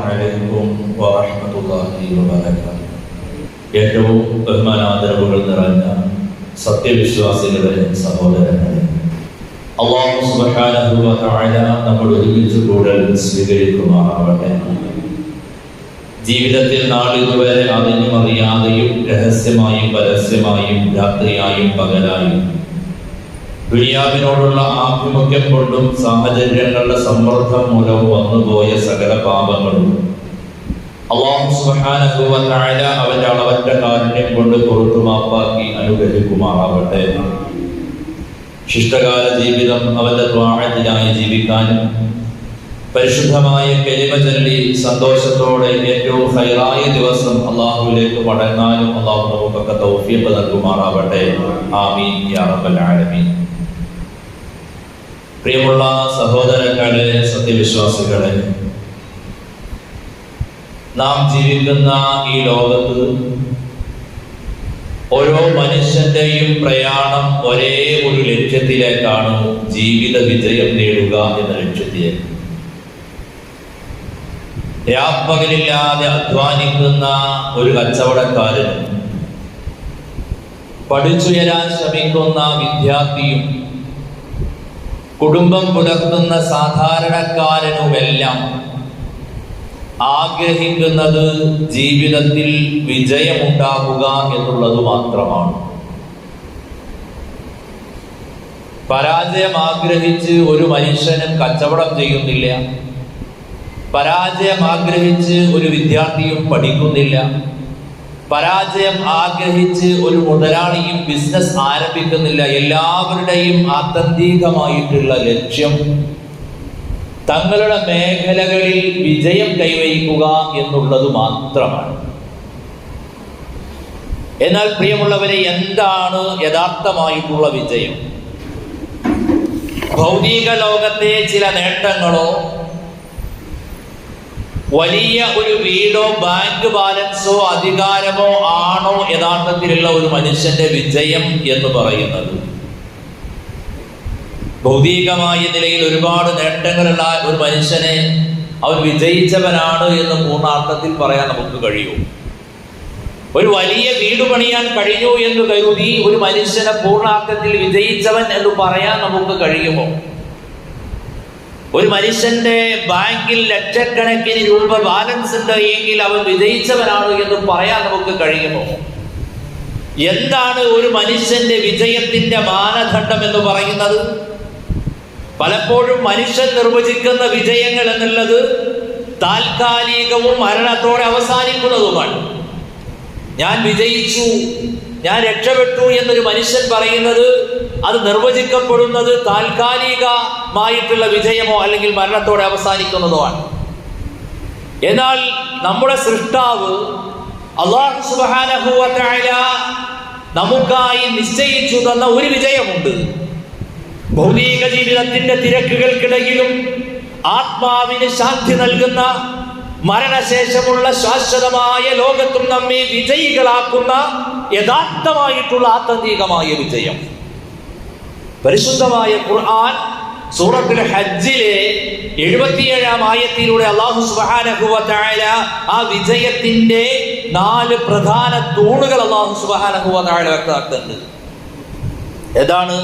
അലൈക്കും വറഹ്മത്തുള്ളാഹി വബറകാതുഹു. ഏറ്റവും ബഹുമാനാദരവുകൾ നിറഞ്ഞ സത്യവിശ്വാസികളെ, സഹോദരങ്ങളെ, അല്ലാഹു സുബ്ഹാനഹു വ തആല നമ്മൾ ഒരുമിച്ച് കൂടൽ സ്വീകരിക്കുമാറാവട്ടെ. ജീവിതത്തിൽ നാളിതുവരെ അറിഞ്ഞും അറിയാതെയും രഹസ്യമായും പരസ്യമായും രാത്രിയായും പകലായും ദുനിയാവിനോടുള്ള ആഭിമുഖ്യം കൊണ്ടും സാഹചര്യങ്ങളുടെ സമ്മർദ്ദം മൂലവും വന്നുപോയ സകല പാപങ്ങളും അല്ലാഹു സുബ്ഹാനഹു വ തആല അവന്റെ അളവറ്റ കാരുണ്യം കൊണ്ട് പുറത്തു മാപ്പാക്കി അനുഗ്രഹിക്കുമാറാവട്ടെ. ശിഷ്ടകാല ജീവിതം അവന്റെ ത്വാഅത്തിനായി ജീവിക്കാനും പരിശുദ്ധമായ കലിമ ചൊല്ലി സന്തോഷത്തോടെ ഏറ്റവും ഖൈറായ ദിവസം അല്ലാഹുവിലേക്ക് മടങ്ങാനും അല്ലാഹു നമുക്കൊക്കെ തൗഫീഖ് നൽകുമാറാവട്ടെ. ആമീൻ യാ റബ്ബൽ ആലമീൻ. പ്രിയമുള്ള സഹോദരങ്ങളെ, സത്യവിശ്വാസികളെ, നാം ജീവിക്കുന്ന ഈ ലോകത്ത് ഓരോ മനുഷ്യന്റെയും പ്രയാണം ഒരേ ഒരു ലക്ഷ്യത്തിലേക്കാണ്, ജീവിത വിജയം നേടുക എന്ന ലക്ഷ്യത്തിലേക്ക്. രാപ്പകലില്ലാതെ അധ്വാനിക്കുന്ന ഒരു കച്ചവടക്കാരനും പഠിച്ചുയരാൻ ശ്രമിക്കുന്ന വിദ്യാർത്ഥിയും കുടുംബം പുലർത്തുന്ന സാധാരണക്കാരനുമെല്ലാം ആഗ്രഹിക്കുന്നത് ജീവിതത്തിൽ വിജയമുണ്ടാകുക എന്നുള്ളത് മാത്രമാണ്. പരാജയം ആഗ്രഹിച്ച് ഒരു മനുഷ്യനും കച്ചവടം ചെയ്യുന്നില്ല. പരാജയം ആഗ്രഹിച്ച് ഒരു വിദ്യാർത്ഥിയും പഠിക്കുന്നില്ല. പരാജയം ആഗ്രഹിച്ച് ഒരു മുതലാളിയും ബിസിനസ് ആരംഭിക്കുന്നില്ല. എല്ലാവരുടെയും ആത്യന്തികമായിട്ടുള്ള ലക്ഷ്യം തങ്ങളുടെ മേഖലകളിൽ വിജയം കൈവരിക്കുക എന്നുള്ളത് മാത്രമാണ്. എന്നാൽ പ്രിയമുള്ളവരെ, എന്താണ് യഥാർത്ഥമായിട്ടുള്ള വിജയം? ഭൗതിക ലോകത്തെ ചില നേട്ടങ്ങളോ വലിയ ഒരു വീടോ ബാങ്ക് ബാലൻസോ അധികാരമോ ആണോ യഥാർത്ഥത്തിലുള്ള ഒരു മനുഷ്യന്റെ വിജയം എന്ന് പറയുന്നത്? ഭൗതികമായ നിലയിൽ ഒരുപാട് നേട്ടങ്ങളുള്ള ഒരു മനുഷ്യനെ അവൻ വിജയിച്ചവനാണ് എന്ന് പൂർണ്ണാർത്ഥത്തിൽ പറയാൻ നമുക്ക് കഴിയൂ? ഒരു വലിയ വീട് പണിയാൻ കഴിഞ്ഞു എന്ന് കരുതി ഒരു മനുഷ്യനെ പൂർണ്ണാർത്ഥത്തിൽ വിജയിച്ചവൻ എന്ന് പറയാൻ നമുക്ക് കഴിയുമോ? ഒരു മനുഷ്യന്റെ ബാങ്കിൽ ലക്ഷക്കണക്കിന് രൂപ ബാലൻസ് ഉണ്ട് എങ്കിൽ അവൻ വിജയിച്ചവനാണ് എന്ന് പറയാൻ നമുക്ക് കഴിയുമോ? എന്താണ് ഒരു മനുഷ്യന്റെ വിജയത്തിന്റെ മാനദണ്ഡം എന്ന് പറയുന്നത്? പലപ്പോഴും മനുഷ്യൻ നിർവചിക്കുന്ന വിജയങ്ങൾ എന്നുള്ളത് താൽക്കാലികവും മരണത്തോടെ അവസാനിക്കുന്നതുമാണ്. ഞാൻ വിജയിച്ചു, ഞാൻ രക്ഷപ്പെട്ടു എന്നൊരു മനുഷ്യൻ പറയുന്നത് അത് നിർവചിക്കപ്പെടുന്നത് താൽക്കാലികമായിട്ടുള്ള വിജയമോ അല്ലെങ്കിൽ മരണത്തോടെ അവസാനിക്കുന്നതോ ആണ്. എന്നാൽ നമ്മുടെ സൃഷ്ടാവ് അല്ലാഹു സുബ്ഹാനഹു വ തആല നമുക്കായി നിശ്ചയിച്ചു തന്ന ഒരു വിജയമുണ്ട്. ഭൗതിക ജീവിതത്തിന്റെ തിരക്കുകൾക്കിടയിലും ആത്മാവിന് ശാന്തി നൽകുന്ന, മരണശേഷമുള്ള ശാശ്വതമായ ലോകത്തും നമ്മെ വിജയികളാക്കുന്ന യഥാർത്ഥമായിട്ടുള്ള ആത്യന്തികമായ വിജയം. പരിശുദ്ധമായ ഖുർആൻ സൂറത്തുൽ ഹജ്ജിലെ 77-ാം ആയത്തിലൂടെ അല്ലാഹു സുബ്ഹാനഹു വ തആല ആ വിജയത്തിന്റെ 4 പ്രധാന തൂണുകൾ അല്ലാഹു സുബ്ഹാനഹു വ തആല വ്യക്തമാക്കുന്നുണ്ട്. ഏതാണ്?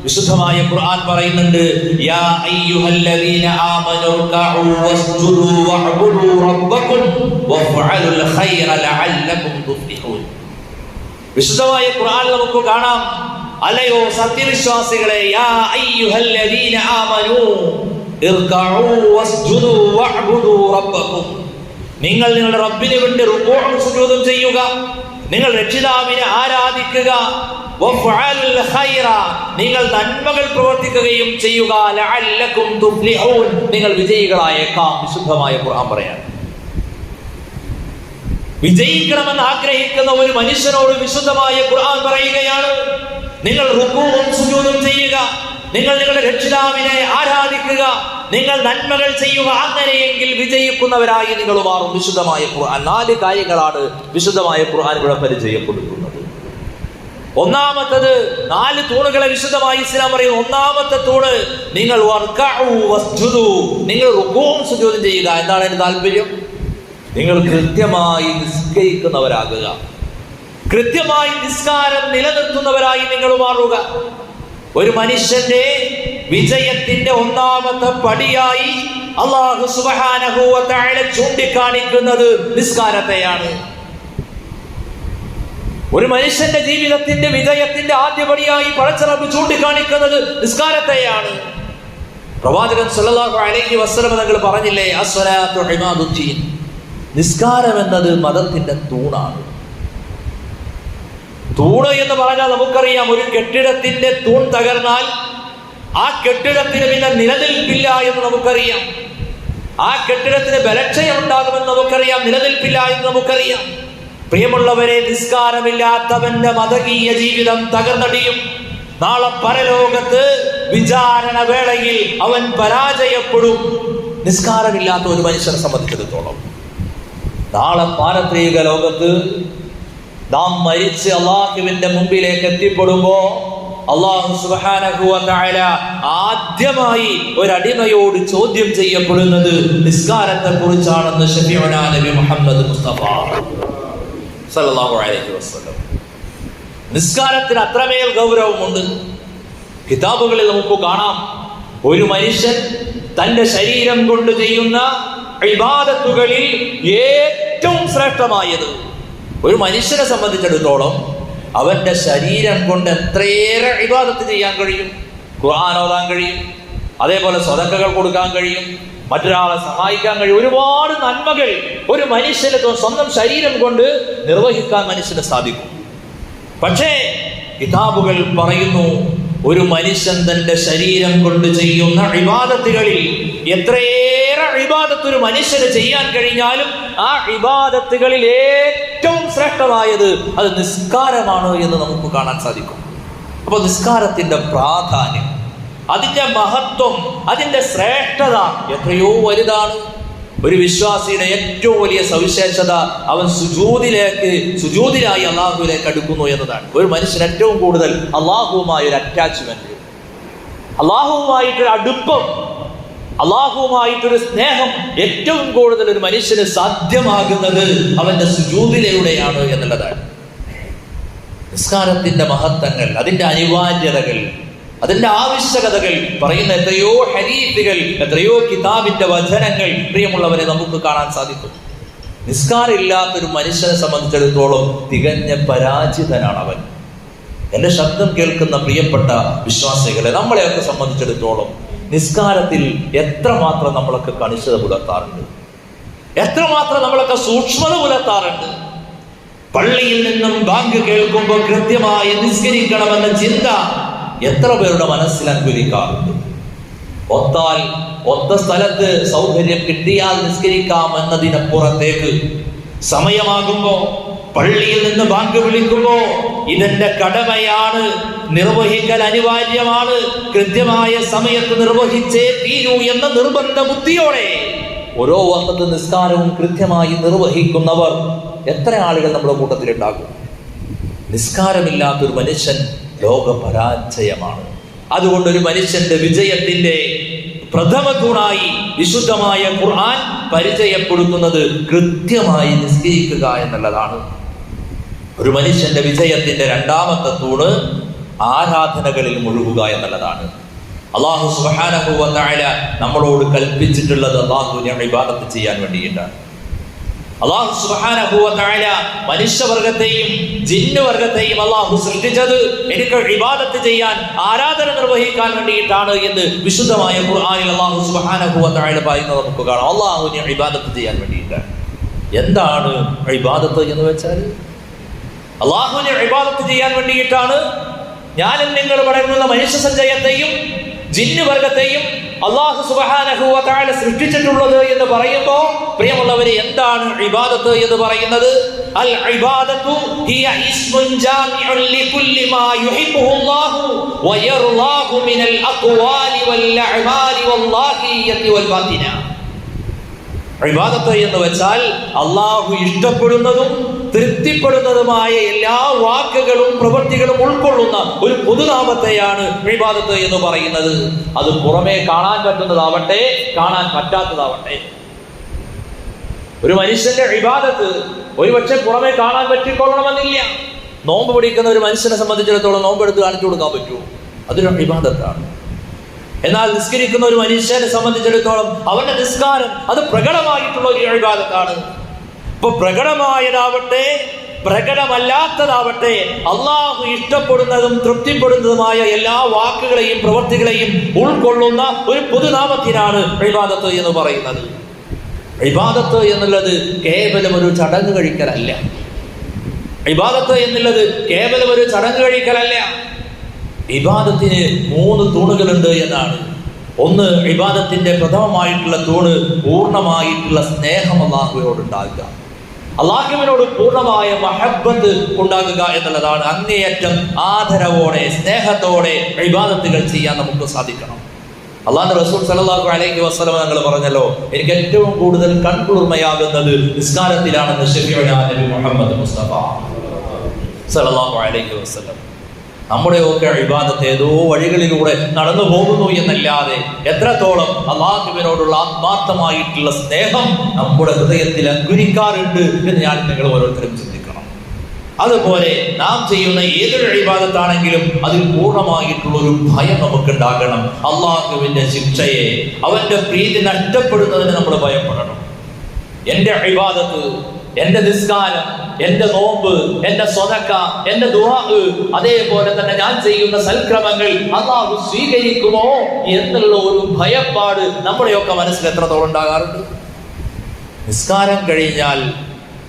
വിശുദ്ധമായ ഖുർആൻ പറയുന്നുണ്ട്, യാ അയ്യുഹല്ലദീന ആമനൂ റകഉ വസ്ജുദൂ വഅബ്ദൂ റബ്ബക്കും വഫഅലുൽ ഖൈറ ലഅല്ലകും തുഫ്ലിഹൂൻ. വിശുദ്ധമായ ഖുർആൻ നമുക്ക് കാണാം, അല്ലയോ സത്യവിശ്വാസികളെ, യാ അയ്യുഹല്ലദീന ആമനൂ ഇർകഉ വസ്ജുദൂ വഅബ്ദൂ റബ്ബക്കും, നിങ്ങൾ നിങ്ങളുടെ റബ്ബിന് വേണ്ടി റുകൂഉം സുജൂദും ചെയ്യുക, നിങ്ങൾ രക്ഷിതാവിനെ ആരാധിക്കുക, വഫഅലുൽ ഖൈറ, നിങ്ങൾ നന്മകൾ പ്രവർത്തിക്കുകയും ചെയ്യുക, ലഅല്ലകും തുഫ്ലിഹൂൻ, നിങ്ങൾ വിജയികളായേക്കാം. വിശുദ്ധമായ ഖുർആൻ പറയാണ്, വിജയിക്കണമെന്ന് ആഗ്രഹിക്കുന്ന ഒരു മനുഷ്യനോട് വിശുദ്ധമായ ഖുർആൻ പറയുകയാണ്, നിങ്ങൾ റുകൂഉം സുജൂദും ചെയ്യുക, നിങ്ങൾ നിങ്ങളുടെ രക്ഷിതാവിനെ ആരാധിക്കുക, നിങ്ങൾ നന്മകൾ ചെയ്യുക, അങ്ങനെയെങ്കിൽ വിജയിക്കുന്നവരായി നിങ്ങൾ മാറും. വിശുദ്ധമായ ഖുർആൻ 4 കാര്യങ്ങളാണ് വിശുദ്ധമായ ഖുർആൻ ഇവിടെ പരിചയപ്പെടുത്തുന്നത്. ഒന്നാമത്തത് 4 തൂണുകളെ വിശുദ്ധമായി ഇസ്ലാം പറയുന്നു. ഒന്നാമത്തെ തൂണ്, നിങ്ങൾ വർക്കഉ വസ്ജുദു, നിങ്ങൾ റുകൂഉം സുജൂദും ചെയ്യുക. എന്താണ് അതിന്റെ താല്പര്യം? നിങ്ങൾ കൃത്യമായി നിസ്കരിക്കുന്നവരാകുക, കൃത്യമായി നിസ്കാരം നിലനിർത്തുന്നവരായി നിങ്ങൾ മാറുക. ഒരു മനുഷ്യന്റെ വിജയത്തിന്റെ ഒന്നാമത്തെ പടിയായി അല്ലാഹു സുബ്ഹാനഹു വ തആല ചൂണ്ടിക്കാണിക്കുന്നത് നിസ്കാരത്തെയാണ്. ഒരു മനുഷ്യന്റെ ജീവിതത്തിന്റെ വിജയത്തിന്റെ ആദ്യപടിയായി പടച്ച റബ്ബ് ചൂണ്ടിക്കാണിക്കുന്നത് നിസ്കാരത്തെയാണ്. പ്രവാചകൻ സല്ലല്ലാഹു അലൈഹി വസല്ലം തങ്ങൾ പറഞ്ഞില്ലേ, അസ്സലാത്തു ഇമാദുദ്ദീൻ, നിസ്കാരം എന്നത് മതത്തിന്റെ തൂണാണ്. തൂണ് എന്ന് പറഞ്ഞാൽ നമുക്കറിയാം, ഒരു കെട്ടിടത്തിന്റെ തൂൺ തകർന്നാൽ ആ കെട്ടിടത്തിന് പിന്നെ നിലനിൽപ്പില്ല എന്ന് നമുക്കറിയാം. ആ കെട്ടിടത്തിന് ബലക്ഷയം ഉണ്ടാകുമെന്ന് നമുക്കറിയാം, നിലനിൽപ്പില്ല എന്ന് നമുക്കറിയാം. പ്രിയമുള്ളവരെ, നിസ്കാരമില്ലാത്തവന്റെ മതകീയ ജീവിതം തകർന്നടിയും. നാളെ പരലോകത്ത് വിചാരണ വേളയിൽ അവൻ പരാജയപ്പെടും. നിസ്കാരമില്ലാത്ത ഒരു മനുഷ്യനെ സംബന്ധിച്ചിടത്തോളം നാളെ പാരത്രിക ലോകത്ത് നാം മരിച്ച് അള്ളാഹുവിന്റെ മുമ്പിലേക്ക് എത്തിപ്പെടുമ്പോ അല്ലാഹു സുബ്ഹാനഹു വ തആല ആദ്യമായി ഒരടിമയോട് ചോദ്യം ചെയ്യപ്പെടുന്നത് നിസ്കാരത്തെ കുറിച്ചാണെന്ന് ശഫീഉനാ നബി മുഹമ്മദ് മുസ്തഫ സല്ലല്ലാഹു അലൈഹി വസല്ലം. നിസ്കാരത്തിന് അത്രമേൽ ഗൗരവമുണ്ട്. കിതാബുകളിൽ നമുക്ക് കാണാം, ഒരു മനുഷ്യൻ തന്റെ ശരീരം കൊണ്ട് ചെയ്യുന്ന ഇബാദത്തുകളിൽ ഏറ്റവും ശ്രേഷ്ഠമായത്, ഒരു മനുഷ്യനെ സംബന്ധിച്ചിടത്തോളം അവന്റെ ശരീരം കൊണ്ട് എത്രയേറെ ഇബാദത്ത് ചെയ്യാൻ കഴിയും. ഖുർആൻ ഓതാൻ കഴിയും, അതേപോലെ സ്വതക്കകൾ കൊടുക്കാൻ കഴിയും, മറ്റൊരാളെ സഹായിക്കാൻ കഴിയും. ഒരുപാട് നന്മകൾ ഒരു മനുഷ്യന് സ്വന്തം ശരീരം കൊണ്ട് നിർവഹിക്കാൻ മനുഷ്യന് സാധിക്കും. പക്ഷേ കിതാബുകൾ പറയുന്നു, ഒരു മനുഷ്യൻ തന്റെ ശരീരം കൊണ്ട് ചെയ്യുന്ന ഇബാദത്തുകളിൽ എത്രയേറെ ഇബാദത്ത് ഒരു മനുഷ്യന് ചെയ്യാൻ കഴിഞ്ഞാലും ആ ഇബാദത്തുകളിൽ ഏറ്റവും ശ്രേഷ്ഠമായത് അത് നിസ്കാരമാണ് എന്ന് നമുക്ക് കാണാൻ സാധിക്കും. അപ്പോൾ നിസ്കാരത്തിന്റെ പ്രാധാന്യം, അതിന്റെ മഹത്വം, അതിന്റെ ശ്രേഷ്ഠത എത്രയോ വലുതാണ്. ഒരു വിശ്വാസിയുടെ ഏറ്റവും വലിയ സവിശേഷത അവൻ സുജൂദിലായി അള്ളാഹുവിലേക്ക് അടുക്കുന്നു എന്നതാണ്. ഒരു മനുഷ്യൻ ഏറ്റവും കൂടുതൽ അള്ളാഹുവുമായി ഒരു അറ്റാച്ച്മെന്റ്, അള്ളാഹുവുമായിട്ടൊരു അടുപ്പം, അള്ളാഹുവുമായിട്ടൊരു സ്നേഹം ഏറ്റവും കൂടുതൽ ഒരു മനുഷ്യന് സാധ്യമാകുന്നത് അവന്റെ സുജൂദിലൂടെയാണ് എന്നുള്ളതാണ്. നിസ്കാരത്തിന്റെ മഹത്വങ്ങൾ, അതിന്റെ അനിവാര്യതകൾ, അതിന്റെ ആവശ്യകതകൾ പറയുന്ന എത്രയോ ഹദീസുകൾ, എത്രയോ കിതാബിന്റെ വചനങ്ങൾ പ്രിയമുള്ളവരെ നമുക്ക് കാണാൻ സാധിക്കും. നിസ്കാരം ഇല്ലാത്തൊരു മനുഷ്യനെ സംബന്ധിച്ചിടത്തോളം തികഞ്ഞ പരാജിതനാണ് അവൻ. എന്റെ ശബ്ദം കേൾക്കുന്ന പ്രിയപ്പെട്ട വിശ്വാസികളെ, നമ്മളെയൊക്കെ സംബന്ധിച്ചിടത്തോളം നിസ്കാരത്തിൽ എത്രമാത്രം നമ്മളൊക്കെ കണിശത പുലർത്താറുണ്ട്, എത്രമാത്രം നമ്മളൊക്കെ സൂക്ഷ്മത പുലർത്താറുണ്ട്. പള്ളിയിൽ നിന്നും ബാങ്ക് കേൾക്കുമ്പോൾ കൃത്യമായി നിസ്കരിക്കണമെന്ന ചിന്ത എത്ര പേരുടെ മനസ്സിൽ അങ്കുരിക്കാറുണ്ട്. ഒത്ത സ്ഥലത്ത് സൗകര്യം കിട്ടിയാൽ നിസ്കരിക്കാം എന്നതിനപ്പുറത്തേക്ക് സമയമാകുമ്പോ പള്ളിയിൽ നിന്ന് ബാങ്ക് വിളിക്കുമ്പോ ഇതെന്റെ കടമയാണ്, നിർവഹിക്കൽ അനിവാര്യമാണ്, കൃത്യമായ സമയത്ത് നിർവഹിച്ചേ തീരൂ എന്ന നിർബന്ധ ബുദ്ധിയോടെ ഓരോ വക്കത്ത് നിസ്കാരവും കൃത്യമായി നിർവഹിക്കുന്നവർ എത്ര ആളുകൾ നമ്മുടെ കൂട്ടത്തിലുണ്ടാകും. നിസ്കാരമില്ലാത്തൊരു മനുഷ്യൻ ലോകപരാജയമാണ്. അതുകൊണ്ട് ഒരു മനുഷ്യന്റെ വിജയത്തിന്റെ പ്രഥമ തൂണായി വിശുദ്ധമായ ഖുർആൻ പരിചയപ്പെടുത്തുന്നത് കൃത്യമായി നിസ്കരിക്കുക എന്നുള്ളതാണ്. ഒരു മനുഷ്യന്റെ വിജയത്തിന്റെ രണ്ടാമത്തെ തൂണ് ആരാധനകളിൽ മുഴുകുക എന്നുള്ളതാണ്. അല്ലാഹു സുബ്ഹാനഹു വ തആല നമ്മളോട് കൽപ്പിച്ചിട്ടുള്ളത് അല്ലാഹുവിനെ ഇബാദത്ത് ചെയ്യാൻ വേണ്ടിയിട്ടാണ്. അല്ലാഹു സുബ്ഹാനഹു വ തആല മനുഷ്യവർഗത്തെയും ജിന്നുവർഗത്തെയും അല്ലാഹു സൃഷ്ടിച്ചത് എനിക്ക് ഇബാദത്ത് ചെയ്യാൻ, ആരാധന നിർവഹിക്കാൻ വേണ്ടിയിട്ടാണ് എന്ന് വിശുദ്ധമായ ഖുർആനിൽ അല്ലാഹു സുബ്ഹാനഹു വ തആല പറയുന്നത് നമുക്ക് കാണാം. അല്ലാഹുവിനെ ഇബാദത്ത് ചെയ്യാൻ വേണ്ടിയിട്ടാണ്. എന്താണ് ഇബാദത്ത് എന്ന് വെച്ചാൽ? അല്ലാഹുവിനെ ഇബാദത്ത് ചെയ്യാൻ വേണ്ടിയിട്ടാണ് ഞാനും നിങ്ങൾ പറയുന്ന മനുഷ്യ സഞ്ചയത്തെയും ജിന്ന് വർഗത്തെയും അല്ലാഹു സുബ്ഹാനഹു വ തആല സൃഷ്ടിച്ചിട്ടുള്ളത് എന്ന് പറയുമ്പോൾ പ്രിയമുള്ളവരെ, എന്താണ് ഇബാദത്ത് എന്ന് പറയുന്നത്? അൽ ഇബാദത്തു ഹിയ ഇസ്മുൻ ജാമിഉൻ ലികുല്ലി മാ യുഹിബ്ബുഹുല്ലാഹു വ യർളാഹു മിനൽ അഖ്വാലി വൽ അഅമാലി വല്ലാഹിയത്തി വൽ ബാത്തിന. ഇബാദത്ത് എന്ന് വെച്ചാൽ അല്ലാഹു ഇഷ്ടപ്പെടുന്നതും തൃപ്തിപ്പെടുന്നതുമായ എല്ലാ വാക്കുകളും പ്രവൃത്തികളും ഉൾക്കൊള്ളുന്ന ഒരു പൊതുനാമത്തെയാണ് ഇബാദത്ത് എന്ന് പറയുന്നത്. അത് പുറമേ കാണാൻ പറ്റുന്നതാവട്ടെ, കാണാൻ പറ്റാത്തതാവട്ടെ. ഒരു മനുഷ്യന്റെ ഇബാദത്ത് ഒരുപക്ഷെ പുറമെ കാണാൻ പറ്റിക്കൊള്ളണമെന്നില്ല. നോമ്പ് പിടിക്കുന്ന ഒരു മനുഷ്യനെ സംബന്ധിച്ചിടത്തോളം നോമ്പെടുത്ത് കാണിച്ചു കൊടുക്കാൻ പറ്റുമോ? അതൊരു ഇബാദത്താണ്. എന്നാൽ നിസ്കരിക്കുന്ന ഒരു മനുഷ്യനെ സംബന്ധിച്ചിടത്തോളം അവന്റെ നിസ്കാരം അത് പ്രകടമായിട്ടുള്ള ഒരു ഇബാദത്താണ്. ഇപ്പൊ പ്രകടമായതാവട്ടെ പ്രകടമല്ലാത്തതാവട്ടെ അള്ളാഹു ഇഷ്ടപ്പെടുന്നതും തൃപ്തിപ്പെടുന്നതുമായ എല്ലാ വാക്കുകളെയും പ്രവൃത്തികളെയും ഉൾക്കൊള്ളുന്ന ഒരു പൊതുനാമത്തിനാണ് ഇബാദത്ത് എന്ന് പറയുന്നത്. ഇബാദത്ത് എന്നുള്ളത് കേവലം ഒരു ചടങ്ങ് കഴിക്കലല്ല. ഇബാദത്ത് എന്നുള്ളത് കേവലം ഒരു ചടങ്ങ് കഴിക്കലല്ല. ഇബാദത്തിന് 3 തൂണുകളുണ്ട് എന്നാണ്. ഒന്ന്, ഇബാദത്തിന്റെ പ്രഥമമായിട്ടുള്ള തൂണ് പൂർണ്ണമായിട്ടുള്ള സ്നേഹം അള്ളാഹുവിനോടുണ്ടാകുക, അള്ളാഹുവിനോട് പൂർണ്ണമായ മഹബ്ബത്ത് ഉണ്ടാകുക എന്നുള്ളതാണ്. അങ്ങേയറ്റം ആദരവോടെ സ്നേഹത്തോടെ ഇബാദത്തുകൾ ചെയ്യാൻ നമുക്ക് സാധിക്കണം. അള്ളാഹുവിന്റെ റസൂൽ സല്ലല്ലാഹു അലൈഹി വസല്ലം തങ്ങൾ പറഞ്ഞല്ലോ, എനിക്ക് ഏറ്റവും കൂടുതൽ കൺകുളിർമയാകുന്നത് നിസ്കാരത്തിലാണെന്ന് ശഫീഉനാ നബി മുഹമ്മദ് മുസ്തഫ സല്ലല്ലാഹു അലൈഹി വസല്ലം. നമ്മുടെയൊക്കെ ഇബാദത്ത് ഏതോ വഴികളിലൂടെ നടന്നു പോകുന്നു എന്നല്ലാതെ എത്രത്തോളം അള്ളാഹുവിനോടുള്ള ആത്മാർത്ഥമായിട്ടുള്ള സ്നേഹം നമ്മുടെ ഹൃദയത്തിൽ അങ്കുരിക്കാറുണ്ട് എന്ന് ഞാൻ നിങ്ങൾ ഓരോരുത്തരും ചിന്തിക്കണം. അതുപോലെ നാം ചെയ്യുന്ന ഏതൊരു ഇബാദത്താണെങ്കിലും അതിൽ പൂർണ്ണമായിട്ടുള്ള ഒരു ഭയം നമുക്കുണ്ടാകണം. അള്ളാഹുവിന്റെ ശിക്ഷയെ, അവന്റെ പ്രീതി നഷ്ടപ്പെടുന്നതിന് നമ്മൾ ഭയപ്പെടണം. എന്റെ ഇബാദത്ത്, എന്റെ നിസ്കാരം, എന്റെ നോമ്പ്, എന്റെ സ്വതക്ക, എന്റെ ദുആ, അതേപോലെ തന്നെ ഞാൻ ചെയ്യുന്ന സൽക്രമങ്ങൾ അല്ലാഹു സ്വീകരിക്കുമോ എന്നുള്ള ഒരു ഭയപ്പാട് നമ്മുടെയൊക്കെ മനസ്സിൽ എത്രത്തോളം ഉണ്ടാകാറുണ്ട്? നിസ്കാരം കഴിഞ്ഞാൽ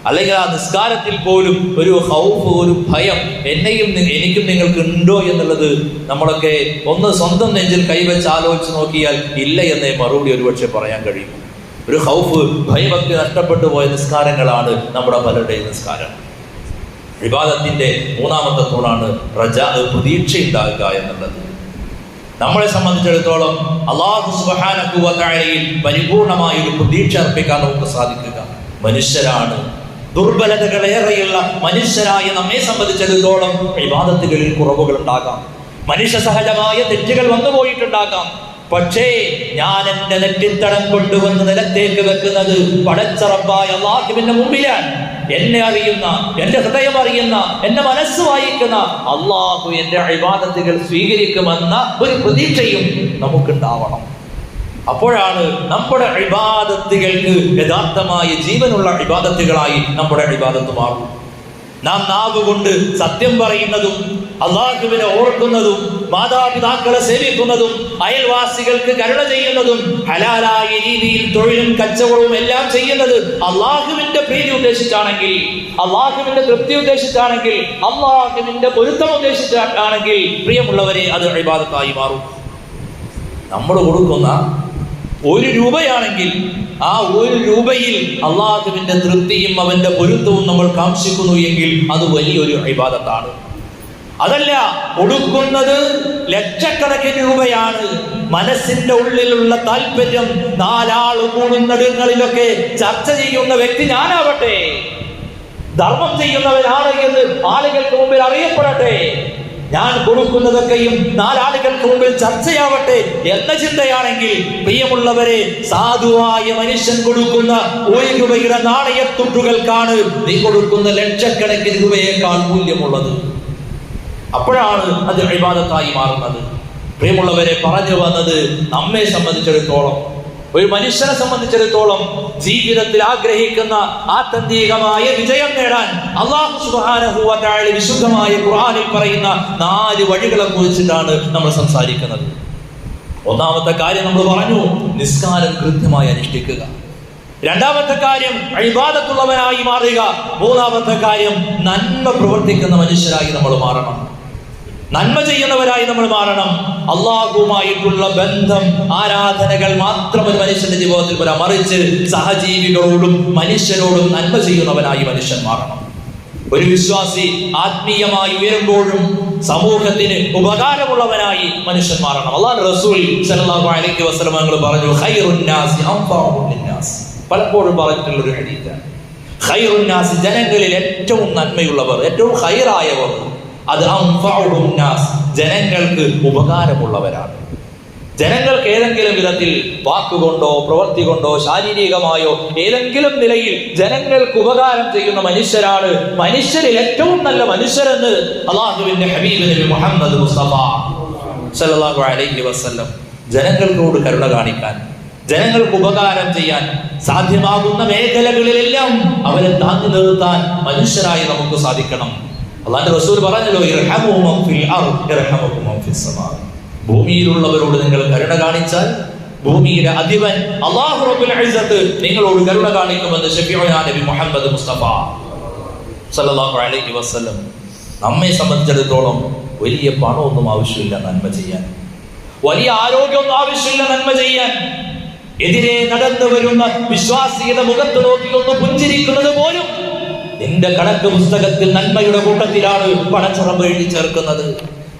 അല്ലെങ്കിൽ ആ നിസ്കാരത്തിൽ പോലും ഒരു ഖൗഫ്, ഒരു ഭയം എനിക്കും നിങ്ങൾക്ക് ഉണ്ടോ എന്നുള്ളത് നമ്മളൊക്കെ ഒന്ന് സ്വന്തം നെഞ്ചിൽ കൈവച്ച് ആലോചിച്ച് നോക്കിയാൽ ഇല്ല എന്നേ മറുപടി ഒരുപക്ഷെ പറയാൻ കഴിയും. ഒരു ഖൗഫ്, ഭയഭക്തി നഷ്ടപ്പെട്ടു പോയ നിസ്കാരങ്ങളാണ് നമ്മുടെ പലരുടെയും നിസ്കാരം. ഇബാദത്തിന്റെ 3ാമത്തെ തൂണാണ് റജാ, പ്രതീക്ഷയുണ്ടാകുക എന്നുള്ളത്. നമ്മളെ സംബന്ധിച്ചിടത്തോളം അല്ലാഹു സുബ്ഹാനഹു വ തആലയിൽ പരിപൂർണമായ ഒരു പ്രതീക്ഷ അർപ്പിക്കാൻ നമുക്ക് സാധിക്കുക. മനുഷ്യരാണ്, ദുർബലതകളേറെയുള്ള മനുഷ്യരായ നമ്മെ സംബന്ധിച്ചിടത്തോളം ഇബാദത്തുകളിൽ കുറവുകൾ ഉണ്ടാകാം, മനുഷ്യ സഹജമായ തെറ്റുകൾ വന്നുപോയിട്ടുണ്ടാകാം. പക്ഷേ ഞാൻ എന്റെ നെറ്റിത്തടം കൊണ്ടുവന്ന് നിലത്തേക്ക് വെക്കുന്നത് പടച്ച റബ്ബായ അല്ലാഹുവിന്റെ മുമ്പിലാണ്. എന്നെ അറിയുന്ന, എന്റെ ഹൃദയം അറിയുന്ന, എന്റെ മനസ്സ് വായിക്കുന്ന അല്ലാഹു എന്റെ ഇബാദത്തുകൾ സ്വീകരിക്കുമെന്ന ഒരു പ്രതീക്ഷയും നമുക്കുണ്ടാവണം. അപ്പോഴാണ് നമ്മുടെ ഇബാദത്തുകൾക്ക് യഥാർത്ഥമായ ജീവനുള്ള ഇബാദത്തുകളായി നമ്മുടെ ഇബാദത്ത് മാറും. നാം നാവ് കൊണ്ട് സത്യം പറയുന്നതും അള്ളാഹുവിനെ ഓർക്കുന്നതും മാതാപിതാക്കളെ സേവിക്കുന്നതും അയൽവാസികൾക്ക് കരുണ ചെയ്യുന്നതും ഹലാലായ രീതിയിൽ തൊഴിലും കച്ചവടവും എല്ലാം ചെയ്യുന്നത് അള്ളാഹുവിന്റെ പ്രീതി ഉദ്ദേശിച്ചാണെങ്കിൽ, അള്ളാഹുവിന്റെ തൃപ്തി ഉദ്ദേശിച്ചാണെങ്കിൽ, അള്ളാഹുവിന്റെ പൊരുത്തം ഉദ്ദേശിച്ചാണെങ്കിൽ, പ്രിയമുള്ളവരെ, അത് ഇബാദത്തായി മാറും. നമ്മൾ കൊടുക്കുന്ന 1 രൂപയാണെങ്കിൽ ആ 1 രൂപയിൽ അള്ളാഹുവിന്റെ തൃപ്തിയും അവന്റെ പൊരുത്തവും നമ്മൾ കാംക്ഷിക്കുന്നു എങ്കിൽ അത് വലിയൊരു ഇബാദത്താണ്. അതല്ല, കൊടുക്കുന്നത് ലക്ഷക്കണക്കിന് രൂപയാണ്, മനസ്സിന്റെ ഉള്ളിലുള്ള താല്പര്യം 4 ആൾ കൂടുന്നിടങ്ങളിലൊക്കെ ചർച്ച ചെയ്യുന്ന വ്യക്തി ഞാനാവട്ടെ, ധർമ്മം ചെയ്യുന്നവരാണ് എന്ന് ആളുകൾക്ക് മുമ്പിൽ അറിയപ്പെടട്ടെ, ഞാൻ കൊടുക്കുന്നതൊക്കെയും 4 ആളുകൾക്ക് മുമ്പിൽ ചർച്ചയാവട്ടെ എന്ന ചിന്തയാണെങ്കിൽ, പ്രിയമുള്ളവരെ, സാധുവായ മനുഷ്യൻ കൊടുക്കുന്ന 1 രൂപയുടെ നാണയത്തുട്ടുകൾക്കാണ് നീ കൊടുക്കുന്ന ലക്ഷക്കണക്കിന് രൂപയേക്കാൾ മൂല്യമുള്ളത്. അപ്പോഴാണ് അത് ഇബാദത്തായി മാറുന്നത്. പ്രിയമുള്ളവരെ, പറഞ്ഞു വന്നത്, നമ്മെ സംബന്ധിച്ചിടത്തോളം, ഒരു മനുഷ്യനെ സംബന്ധിച്ചിടത്തോളം ജീവിതത്തിൽ ആഗ്രഹിക്കുന്ന ആത്യന്തികമായ വിജയം നേടാൻ അല്ലാഹു സുബ്ഹാനഹു വ തആല വിശുദ്ധമായ ഖുർആനിൽ പറയുന്ന 4 വഴികളെ കുറിച്ചിട്ടാണ് നമ്മൾ സംസാരിക്കുന്നത്. 1ാമത്തെ കാര്യം നമ്മൾ പറഞ്ഞു, നിസ്കാരം കൃത്യമായി അനുഷ്ഠിക്കുക. 2ാമത്തെ കാര്യം ഇബാദത്തുള്ളവനായി മാറുക. 3ാമത്തെ കാര്യം നന്മ പ്രവർത്തിക്കുന്ന മനുഷ്യരായി നമ്മൾ മാറണം, നന്മ ചെയ്യുന്നവരായി നമ്മൾ മാറണം. അള്ളാഹുവുമായിട്ടുള്ള ബന്ധം, ആരാധനകൾ മാത്രം ഒരു മനുഷ്യന്റെ ജീവിതത്തിൽ വരാം, മറിച്ച് സഹജീവികളോടും മനുഷ്യരോടും നന്മ ചെയ്യുന്നവനായി മനുഷ്യൻ മാറണം. ഒരു വിശ്വാസി ആത്മീയമായി ഉയരുമ്പോഴും സമൂഹത്തിന് ഉപകാരമുള്ളവനായി മനുഷ്യൻ മാറണം. അല്ലാഹുവിന്റെ റസൂൽ സല്ലല്ലാഹു അലൈഹി വസല്ലം തങ്ങൾ പറഞ്ഞു, ഖൈറുൻ നാസി അൻഫഉഹും ലിന്നാസ്. പലപ്പോഴും പറഞ്ഞിട്ടുള്ള ഒരു ഹദീസാണ്. ഖൈറുൻ നാസി, ജനങ്ങളിൽ ഏറ്റവും നന്മയുള്ളവർ, ഏറ്റവും ഖൈറായവർ, അത് അൻഫഉഹും നാസ്, ജനങ്ങൾക്ക് ഉപകാരമുള്ളവരാണ്. ജനങ്ങൾക്ക് ഏതെങ്കിലും വിധത്തിൽ വാക്കുകൊണ്ടോ പ്രവൃത്തി കൊണ്ടോ ശാരീരികമായോ ഏതെങ്കിലും നിലയിൽ ജനങ്ങൾക്ക് ഉപകാരം ചെയ്യുന്ന മനുഷ്യരാണ് മനുഷ്യരിൽ ഏറ്റവും നല്ല മനുഷ്യരെന്ന് അല്ലാഹുവിന്റെ ഹബീബ് നബി മുഹമ്മദ് മുസ്തഫ സല്ലല്ലാഹു അലൈഹി വസല്ലം ജനങ്ങളോട് കരുണ കാണിക്കാൻ, ജനങ്ങൾക്ക് ഉപകാരം ചെയ്യാൻ സാധ്യമാകുന്ന മേഖലകളിലെല്ലാം അവരെ താങ്ങി നിർത്താൻ മനുഷ്യരായി നമുക്ക് സാധിക്കണം. അല്ലാഹുവിന്റെ റസൂൽ പറഞ്ഞല്ലോ, ഇർഹമു മൻ ഫിൽ അർദ് ഇർഹമുകും മൻ ഫിസ് സമാ. ഭൂമിയിലുള്ളവരോട് നിങ്ങൾ കരുണ കാണിച്ചാൽ ഭൂമിയിലെ അധിപൻ അല്ലാഹു റബ്ബുൽ ഇസ്സത്ത് നിങ്ങളോട് കരുണ കാണിക്കുമെന്ന് ശഫീഉനാ നബി മുഹമ്മദ് മുസ്തഫ സല്ലല്ലാഹു അലൈഹി വസല്ലം. നമ്മെ സംബന്ധിച്ചിടത്തോളം വലിയ പണമൊന്നും ആവശ്യമില്ല നന്മ ചെയ്യാൻ, വലിയ ആരോഗ്യമൊന്നും ആവശ്യമില്ല നന്മ ചെയ്യാൻ. എതിരെ നടന്നു വരുന്ന വിശ്വാസിയുടെ മുഖത്ത് നോക്കി ഒന്ന് പുഞ്ചിരിക്കുന്നത് പോലും നിന്റെ കണക്ക് പുസ്തകത്തിൽ നന്മയുടെ കൂട്ടത്തിലാണ് പടച്ചറബ് എഴുതി ചേർക്കുന്നത്.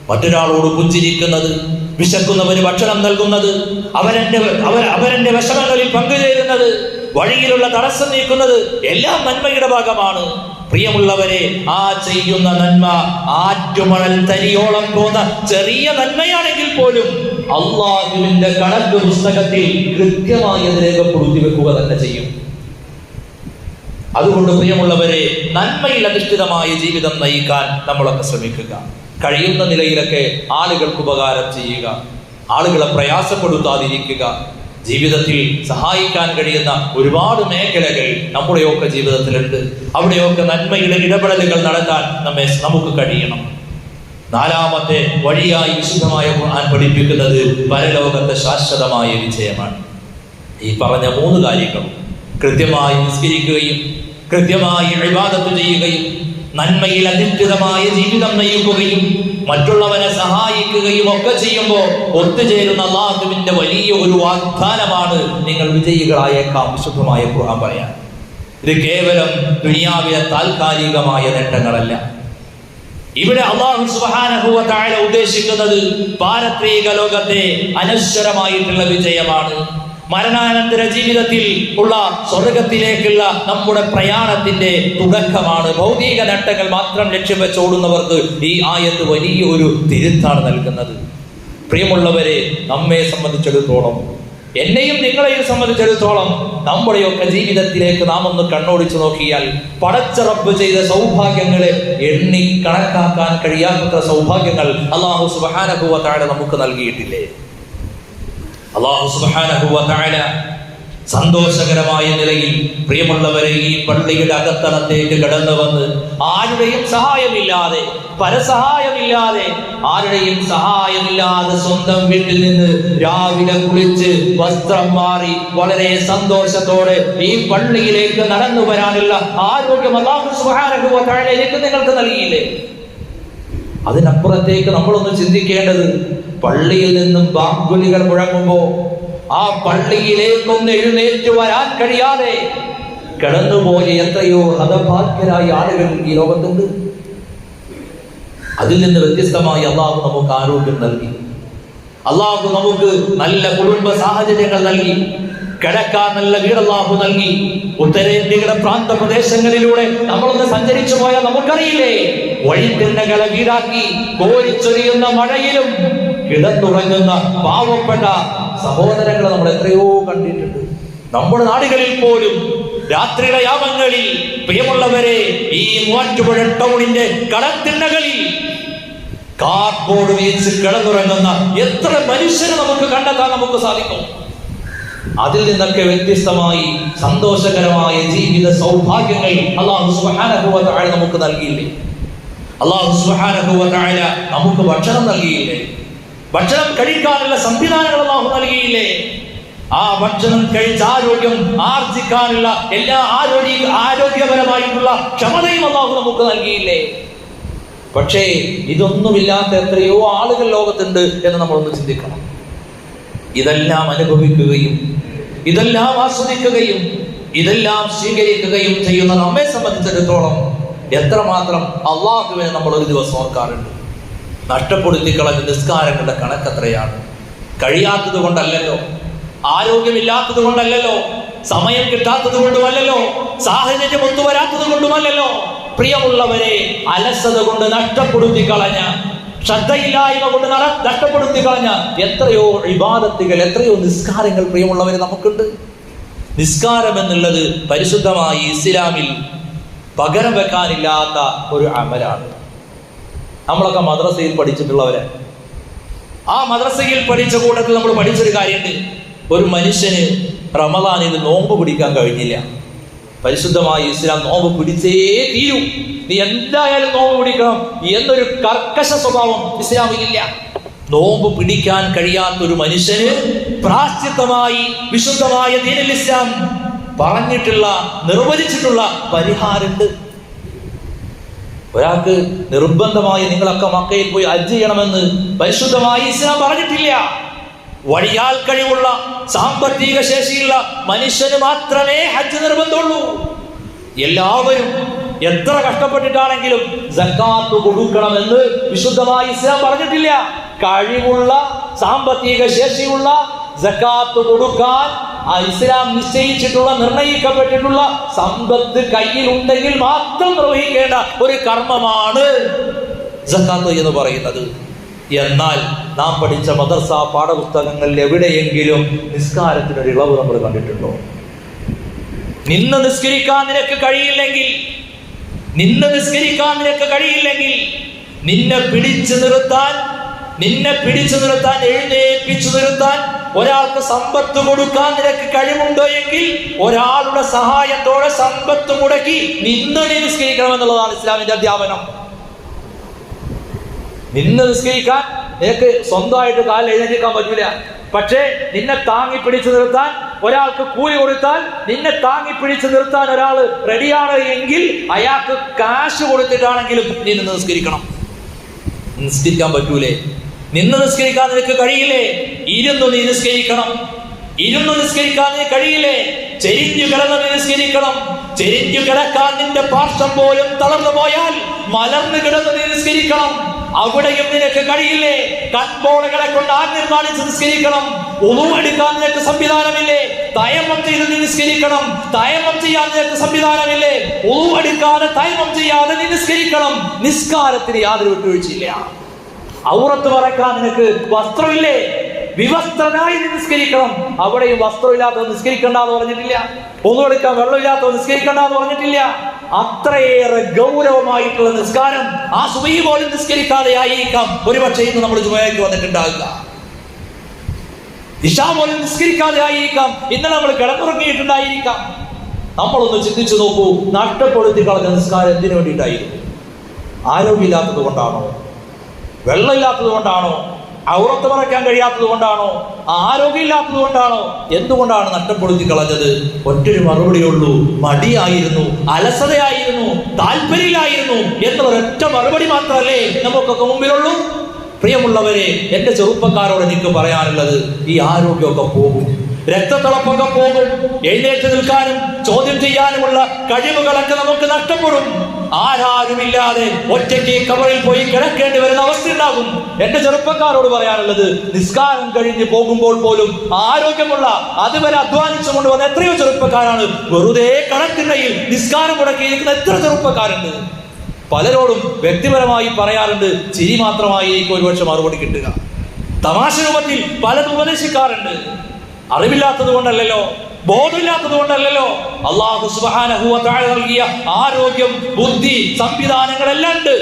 മറ്റൊരാളോട് പുഞ്ചിരിക്കുന്നത്, വിശക്കുന്നവന് ഭക്ഷണം നൽകുന്നത്, അവരന്റെ വിഷമങ്ങളിൽ പങ്കുചേരുന്നത്, വഴിയിലുള്ള തടസ്സം നീക്കുന്നത് എല്ലാം നന്മയുടെ ഭാഗമാണ്. പ്രിയമുള്ളവരെ, ആ ചെയ്യുന്ന നന്മ ആറ്റുമണൽ തരിയോളം പോന്ന ചെറിയ നന്മയാണെങ്കിൽ പോലും അല്ലാഹുവിന്റെ കണക്ക് പുസ്തകത്തിൽ കൃത്യമായി അത് രേഖപ്പെടുത്തി വെക്കുക തന്നെ ചെയ്യും. അതുകൊണ്ട് പ്രിയമുള്ളവരെ, നന്മയിൽ അധിഷ്ഠിതമായ ജീവിതം നയിക്കാൻ നമ്മളൊക്കെ ശ്രമിക്കുക. കഴിയുന്ന നിലയിലൊക്കെ ആളുകൾക്ക് ഉപകാരം ചെയ്യുക, ആളുകളെ പ്രയാസപ്പെടുത്താതിരിക്കുക. ജീവിതത്തിൽ സഹായിക്കാൻ കഴിയുന്ന ഒരുപാട് മേഖലകൾ നമ്മുടെയൊക്കെ ജീവിതത്തിലുണ്ട്. അവിടെയൊക്കെ നന്മയുടെ ഇടപെടലുകൾ നടത്താൻ നമുക്ക് കഴിയണം. നാലാമത്തെ വഴിയായി വിശുദ്ധമായ ഖുർആൻ പഠിപ്പിക്കുന്നത് പരലോകത്തെ ശാശ്വതമായ വിജയമാണ്. ഈ പറഞ്ഞ 3 കാര്യങ്ങളും കൃത്യമായി നിസ്കരിക്കുകയും കൃത്യമായി ഇബാദത്ത് ചെയ്യുകയും നന്മയിൽ അധിഷ്ഠിതമായ ജീവിതം നയിക്കുകയും മറ്റുള്ളവരെ സഹായിക്കുകയും ഒക്കെ ചെയ്യുമ്പോൾ ഒത്തുചേരുന്ന അല്ലാഹുവിന്റെ വലിയ ഒരു വാഗ്ദാനമാണ്, നിങ്ങൾ വിജയികളായേക്കാം. വിശുദ്ധമായ ഖുർആൻ പറയാൻ ഇത് കേവലം ദുനിയാവിലെ താൽക്കാലികമായ നേട്ടങ്ങളല്ല. ഇവിടെ അല്ലാഹു സുബ്ഹാനഹു വ തആല ഉദ്ദേശിക്കുന്നത് പാരത്രിക ലോകത്തെ അനശ്വരമായിട്ടുള്ള വിജയമാണ്. മരണാനന്തര ജീവിതത്തിൽ ഉള്ള സ്വർഗത്തിലേക്കുള്ള നമ്മുടെ പ്രയാണത്തിന്റെ തുടക്കമാണ്. ഭൗതിക നേട്ടങ്ങൾ മാത്രം ലക്ഷ്യം വെച്ചോടുന്നവർക്ക് ഈ ആയത്ത് വലിയ ഒരു തിരുത്താണ് നൽകുന്നത്. പ്രിയമുള്ളവരെ, നമ്മെ സംബന്ധിച്ചിടത്തോളം, എന്നെയും നിങ്ങളെയും സംബന്ധിച്ചിടത്തോളം നമ്മുടെയൊക്കെ ജീവിതത്തിലേക്ക് നാം ഒന്ന് കണ്ണോടിച്ചു നോക്കിയാൽ പടച്ച റബ്ബ് ചെയ്ത സൗഭാഗ്യങ്ങളെ എണ്ണി കണക്കാക്കാൻ കഴിയാത്ത സൗഭാഗ്യങ്ങൾ അല്ലാഹു സുബ്ഹാനഹു വ തആല നമുക്ക് നൽകിയിട്ടില്ലേ? അല്ലാഹു സുബ്ഹാനഹു വ തആല സന്തോഷകരമായ നിലയിൽ പ്രിയമുള്ളവരെ ഈ പള്ളിയുടെ അകത്തളത്തേക്ക് കടന്നു വന്ന് ആരുടെയും സഹായമില്ലാതെ, പരസഹായമില്ലാതെ, ആരുടെയും സഹായമില്ലാതെ സ്വന്തം വീട്ടിൽ നിന്ന് രാവിലെ കുളിച്ച് വസ്ത്രം മാറി വളരെ സന്തോഷത്തോടെ ഈ പള്ളിയിലേക്ക് നടന്നു വരാനുള്ള ആരോഗ്യം അല്ലാഹു സുബ്ഹാനഹു വ തആല നിങ്ങൾക്ക് നൽകിയില്ലേ? അതിനപ്പുറത്തേക്ക് നമ്മളൊന്ന് ചിന്തിക്കേണ്ടത്, പള്ളിയിൽ നിന്നും ബാങ്കുലികൾ മുഴങ്ങുമ്പോ ആ പള്ളിയിലേക്കൊന്ന് എഴുന്നേറ്റ് വരാൻ കഴിയാതെ കടന്നുപോയ എത്രയോ ഹതഭാഗ്യരായ ആളുകൾ ഈ ലോകത്തുണ്ട്. അതിൽ നിന്ന് വ്യത്യസ്തമായി അല്ലാഹു നമുക്ക് ആരോഗ്യം നൽകി, അല്ലാഹു നമുക്ക് നല്ല കുടുംബ സാഹചര്യങ്ങൾ നൽകി, കിടക്കാൻ നല്ല വീട് അല്ലാഹു നൽകി. ഉത്തരേന്ത്യയുടെ പ്രാന്ത പ്രദേശങ്ങളിലൂടെ നമ്മളൊന്ന് സഞ്ചരിച്ചു പോയാൽ നമുക്കറിയില്ലേ, വഴിത്തിണ്ണകളെ വീടാക്കി കോരിച്ചൊരിയുന്ന മഴയിലും കിടന്നുറങ്ങുന്ന പാവപ്പെട്ട സഹോദരങ്ങളെ നമ്മൾ എത്രയോ കണ്ടിട്ടുണ്ട്. നമ്മുടെ നാടുകളിൽ പോലും രാത്രിയുടെ യാമങ്ങളിൽ പ്രിയമുള്ളവരെ ഈ മൂവാറ്റുപുഴ ടൗണിന്റെ കടത്തിണ്ണകളിൽ കാർഡ്ബോർഡ് വീച്ച് കിടന്നുറങ്ങുന്ന എത്ര മനുഷ്യരെ നമുക്ക് കണ്ടെത്താൻ നമുക്ക് സാധിക്കും. അതിൽ നിന്നൊക്കെ വ്യത്യസ്തമായി സന്തോഷകരമായ ജീവിത സൗഭാഗ്യങ്ങൾ അല്ലാഹു സുബ്ഹാനഹു വ തആല നമുക്ക് നൽകിയില്ലേ? അല്ലാഹു സുബ്ഹാനഹു വ തആല നമുക്ക് ഭക്ഷണം നൽകിയില്ലേ? ഭക്ഷണം കഴിക്കാനുള്ള സംവിധാനങ്ങൾ അല്ലാഹു നൽകിയില്ലേ? ആ ഭക്ഷണം കഴിച്ച് ആരോഗ്യം ആർജിക്കാനുള്ള എല്ലാ ആരോഗ്യപരമായിട്ടുള്ള ക്ഷമതയും അല്ലാഹു നമുക്ക് നൽകിയില്ലേ? പക്ഷേ ഇതൊന്നുമില്ലാത്ത എത്രയോ ആളുകൾ ലോകത്തുണ്ട് എന്ന് നമ്മളൊന്ന് ചിന്തിക്കണം. ഇതെല്ലാം അനുഭവിക്കുകയും ഇതെല്ലാം ആസ്വദിക്കുകയും ഇതെല്ലാം സ്വീകരിക്കുകയും ചെയ്യുന്ന നമ്മെ സംബന്ധിച്ചിടത്തോളം എത്രമാത്രം അള്ളാഹുവിനെ നമ്മൾ ഒരു ദിവസം ഓർക്കാറുണ്ട്. നഷ്ടപ്പെടുത്തി കളഞ്ഞ നിസ്കാരങ്ങളുടെ കണക്കെത്രയാണ്? കഴിയാത്തത് കൊണ്ടല്ലല്ലോ, ആരോഗ്യമില്ലാത്തത് കൊണ്ടല്ലല്ലോ, സമയം കിട്ടാത്തത് കൊണ്ടുമല്ലല്ലോ, സാഹചര്യം ഒത്തുവരാത്തത് കൊണ്ടുമല്ലല്ലോ. പ്രിയമുള്ളവരെ, അലസത കൊണ്ട് നഷ്ടപ്പെടുത്തി കളഞ്ഞ ശ്രദ്ധയില്ലായ്മ കൊണ്ട് നഷ്ടപ്പെടുത്തി കളഞ്ഞ എത്രയോ ഇബാദത്തുകൾ, എത്രയോ നിസ്കാരങ്ങൾ പ്രിയമുള്ളവരെ നമുക്കുണ്ട്. നിസ്കാരം എന്നുള്ളത് പരിശുദ്ധമായി ഇസ്ലാമിൽ പകരം വെക്കാനില്ലാത്ത ഒരു അമലാണ്. നമ്മളൊക്കെ മദ്രസയിൽ പഠിച്ചിട്ടുള്ളവരെ, ആ മദ്രസയിൽ പഠിച്ച കൂട്ടത്തിൽ നമ്മൾ പഠിച്ചൊരു കാര്യമുണ്ട്. ഒരു മനുഷ്യന് റമദാനിൽ നോമ്പ് പിടിക്കാൻ കഴിഞ്ഞില്ല. പരിശുദ്ധമായി ഇസ്ലാം നോമ്പ് പിടിച്ചേ തീരൂ, നീ എന്തായാലും നോമ്പ് പിടിക്കണം എന്നൊരു കർക്കശ സ്വഭാവം ഇസ്ലാമിലില്ല. നോമ്പ് പിടിക്കാൻ കഴിയാത്തൊരു മനുഷ്യന് പ്രാശ്ചിത്തമായി വിശുദ്ധമായ ദീനുൽ ഇസ്ലാം പറഞ്ഞിട്ടുള്ള, നിർവചിച്ചിട്ടുള്ള പരിഹാരമുണ്ട്. ഒരാൾക്ക് നിർബന്ധമായി നിങ്ങളൊക്കെ മക്കയിൽ പോയി ഹജ്ജ് ചെയ്യണമെന്ന് പരിശുദ്ധമായി ഇസ്ലാം പറഞ്ഞിട്ടില്ല. വഴിയാൽ കഴിവുള്ള സാമ്പത്തിക ശേഷിയുള്ള മനുഷ്യന് മാത്രമേ ഹജ്ജ് നിർബന്ധമുള്ളൂ. എല്ലാവരും എത്ര കഷ്ടപ്പെട്ടിട്ടാണെങ്കിലും സക്കാത്ത് കൊടുക്കണമെന്ന് വിശുദ്ധമായി ഇസ്ലാം പറഞ്ഞിട്ടില്ല. കഴിവുള്ള സാമ്പത്തിക ശേഷിയുള്ള സക്കാത്ത് കൊടുക്കാൻ ഇസ്ലാം നിശ്ചയിച്ചിട്ടുള്ള, നിർണയിക്കപ്പെട്ടിട്ടുള്ള സമ്പത്ത് കയ്യിലുണ്ടെങ്കിൽ മാത്രം നിർവഹിക്കേണ്ട ഒരു കർമ്മമാണ് സക്കാത്ത് എന്ന് പറയുന്നത്. എന്നാൽ നാം പഠിച്ച മദ്രസ പാഠപുസ്തകങ്ങളിൽ എവിടെയെങ്കിലും നിസ്കാരത്തിനൊരു ഇളവ് നമ്മൾ കണ്ടിട്ടുണ്ടോ? നിന്ന് നിസ്കരിക്കാൻ നിനക്ക് കഴിയില്ലെങ്കിൽ, നിന്നെ പിടിച്ചു നിർത്താൻ എഴുന്നേൽപ്പിച്ചു നിർത്താൻ ഒരാൾക്ക് സമ്പത്ത് കൊടുക്കാൻ നിനക്ക് കഴിവുണ്ടോ എങ്കിൽ ഒരാളുടെ സഹായത്തോടെ സമ്പത്ത് മുടക്കി നിന്ന് നിസ്കരിക്കണം എന്നുള്ളതാണ് ഇസ്ലാമിന്റെ അധ്യാപനം. നിന്ന് നിസ്കരിക്കാൻ നിനക്ക് സ്വന്തമായിട്ട് കാലിൽ എഴുന്നേൽക്കാൻ പറ്റില്ല. പക്ഷേ നിന്നെ താങ്ങി പിടിച്ചു നിർത്താൻ ഒരാൾക്ക് കൂലി കൊടുത്താൽ, നിന്നെ താങ്ങി പിടിച്ചു നിർത്താൻ ഒരാൾ റെഡിയാണ് എങ്കിൽ അയാൾക്ക് കാശ് കൊടുത്തിട്ടാണെങ്കിലും നീ നിന്ന് നിസ്കരിക്കണം. നിസ്കരിക്കാൻ പറ്റൂലേ? നിന്ന് നിസ്കരിക്കാൻ നിനക്ക് കഴിയില്ലേ? ഇരുന്നു നീ നിസ്കരിക്കണം. നിസ്കരിക്കാൻ നീ കഴിയില്ലേ? ചെരിഞ്ഞു കിടന്ന് നീ നിസ്കരിക്കണം. ചെരിഞ്ഞു കിടക്കാൻ നിന്റെ പാർശ്വം പോലും തളർന്നു പോയാൽ മലർന്നു കിടന്ന് നീ നിസ്കരിക്കണം. അവിടെയും നിനക്ക് കഴിയില്ലേ? കൺപോളകളെ കൊണ്ട് നിർമ്മാണിച്ച് നിസ്കരിക്കണം. ഉളുവെടുക്കാൻ നിനക്ക് സംവിധാനമില്ലേ? തയമ്മം ചെയ്ത് നീ നിസ്കരിക്കണം. തയമ്മം ചെയ്യാൻ നിനക്ക് സംവിധാനമില്ലേ? ഉളുവെടുക്കാതെ തയമ്മം ചെയ്യാതെ നീ നിസ്കരിക്കണം. നിസ്കാരത്തിന് യാതൊരു വിട്ടുവീഴ്ചയില്ല. ഔറത്ത് മറക്കാൻ നിനക്ക് വസ്ത്രമില്ലേ? വിവസ്ത്രനായി നിസ്കരിക്കണം. അവിടെയും വസ്ത്രമില്ലാത്തവർ നിസ്കരിക്കണ്ട എന്ന് പറഞ്ഞിട്ടില്ല. ഒന്നുകൊടുക്കാൻ വെള്ളമില്ലാത്തവർ നിസ്കരിക്കണ്ട എന്ന് പറഞ്ഞിട്ടില്ല. അത്രയേറെ ഗൗരവമായിട്ടുള്ള നിസ്കാരം ആ സുബഹി പോലും നിസ്കരിക്കാതെ ആയിരിക്കാം ഒരുപക്ഷെ ഇന്ന് നമ്മൾ ജുമയ്ക്ക് വന്നിട്ടുണ്ടാകുക. ഇശാ പോലും നിസ്കരിക്കാതെ ആയിരിക്കാം ഇന്ന് നമ്മൾ കിടന്നുറങ്ങിയിട്ടുണ്ടായിരിക്കാം. നമ്മളൊന്ന് ചിന്തിച്ചു നോക്കൂ, നഷ്ടപ്പെടുത്തി കളഞ്ഞ നിസ്കാരം എന്തിനു വേണ്ടിയിട്ടായിരുന്നു? ആരോഗ്യമില്ലാത്തത് കൊണ്ടാണോ? വെള്ളമില്ലാത്തത് കൊണ്ടാണോ? ഔറത്ത് മറയ്ക്കാൻ കഴിയാത്തത് കൊണ്ടാണോ? ആരോഗ്യമില്ലാത്തത് കൊണ്ടാണോ? എന്തുകൊണ്ടാണ് നഷ്ടപ്പെടുത്തി കളഞ്ഞത്? ഒറ്റൊരു മറുപടിയുള്ളൂ, മടിയായിരുന്നു, അലസതയായിരുന്നു, താല്പര്യമില്ലായിരുന്നു എന്ന ഒരൊറ്റ മറുപടി മാത്രമല്ലേ നമുക്കൊക്കെ മുമ്പിലുള്ളൂ. പ്രിയമുള്ളവരെ, എന്റെ ചെറുപ്പക്കാരോട് എനിക്ക് പറയാനുള്ളത്, ഈ ആരോഗ്യമൊക്കെ പോകും, രക്തത്തിളപ്പൊക്കെ പോകും, എഴുന്നേറ്റ് നിൽക്കാനും ചോദ്യം ചെയ്യാനുമുള്ള കഴിവുകളൊക്കെ നമുക്ക് നഷ്ടപ്പെടും. ആരാരുമില്ലാതെ ഒറ്റയ്ക്ക് കബറിൽ പോയി കിടക്കേണ്ടി വരുന്ന അവസ്ഥ ഉണ്ടാകും. എന്റെ ചെറുപ്പക്കാരോട് പറയാനുള്ളത്, നിസ്കാരം കഴിഞ്ഞ് പോകുമ്പോൾ പോലും ആരോഗ്യമുള്ള, അതുവരെ അധ്വാനിച്ചു കൊണ്ടുവന്ന എത്രയോ ചെറുപ്പക്കാരാണ് വെറുതെ കടത്തിണ്ണയിൽ നിസ്കാരം മുടക്കിയിരിക്കുന്ന എത്ര ചെറുപ്പക്കാരുണ്ട്. പലരോടും വ്യക്തിപരമായി പറയാറുണ്ട്, ചിരി മാത്രമായിരിക്കും ഒരുപക്ഷെ മറുപടി കിട്ടുക. തമാശ രൂപത്തിൽ പലതും ഉപദേശിക്കാറുണ്ട്. അറിവില്ലാത്തത് കൊണ്ടല്ലല്ലോ, ബോധമില്ലാത്തത് കൊണ്ടല്ലല്ലോ. അല്ലാഹു സുബ്ഹാനഹു വ തആല നൽകിയ ആരോഗ്യം, ബുദ്ധി, സംവിധാനങ്ങളെല്ലാം ഉണ്ട്.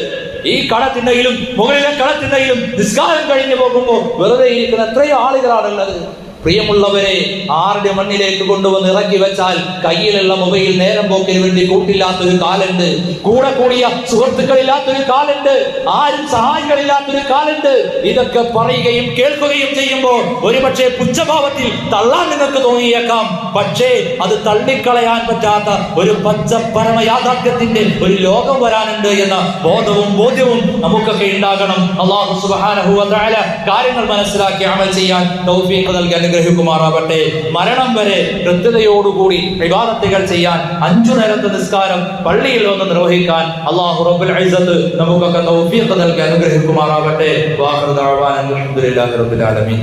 ഈ കടത്തിണ്ടയിലും മുകളിലെ കടത്തിണ്ടയിലും നിസ്കാരം കഴിഞ്ഞു പോകുമ്പോൾ വെറുതെ ഇരിക്കുന്ന എത്രയോ ആളുകളാണുള്ളത്. പ്രിയമുള്ളവരെ, ആരുടെ മണ്ണിലേക്ക് കൊണ്ടുവന്ന് ഇറക്കി വെച്ചാൽ കയ്യിലുള്ള മൊബൈൽ നേരം പോക്കിന് വേണ്ടി കൂട്ടില്ലാത്തൊരു കാലുണ്ട്, കൂടെ കൂടിയ സുഹൃത്തുക്കളില്ലാത്തൊരു കാലുണ്ട്, ആരും സഹായികളില്ലാത്തൊരു കാലുണ്ട്. ഇതൊക്കെ പറയുകയും കേൾക്കുകയും ചെയ്യുമ്പോൾ ഒരുപക്ഷെ പുച്ഛഭാവത്തിൽ തള്ളാൻ നിങ്ങൾക്ക് തോന്നിയേക്കാം. പക്ഷേ അത് തള്ളിക്കളയാൻ പറ്റാത്ത ഒരു പരമ യാഥാർത്ഥ്യത്തിന്റെ ഒരു ലോകം വരാനുണ്ട് എന്ന ബോധവും ബോധ്യവും നമുക്കൊക്കെ ഉണ്ടാകണം. അല്ലാഹു സുബ്ഹാനഹു വ തആല കാര്യങ്ങൾ മനസ്സിലാക്കി അമൽ ചെയ്യാൻ തൗഫീഖ് നൽകാൻ ഗ്രഹിക്കുമാറാവട്ടെ. മരണം വരെ കൃത്യതയോടുകൂടി ഇബാദത്തുകൾ ചെയ്യാൻ 5 നേരത്തെ നിസ്കാരം പള്ളിയിൽ വന്ന് നിർവഹിക്കാൻ അല്ലാഹു റബ്ബുൽ ഇസ്സത്ത് നമുക്കൊക്കെ തൗഫീഖ് നൽകാൻ ഗ്രഹിക്കുമാറാവട്ടെ. വാഖിറു ദഅവാന അൽഹംദുലില്ലാഹി റബ്ബിൽ ആലമീൻ.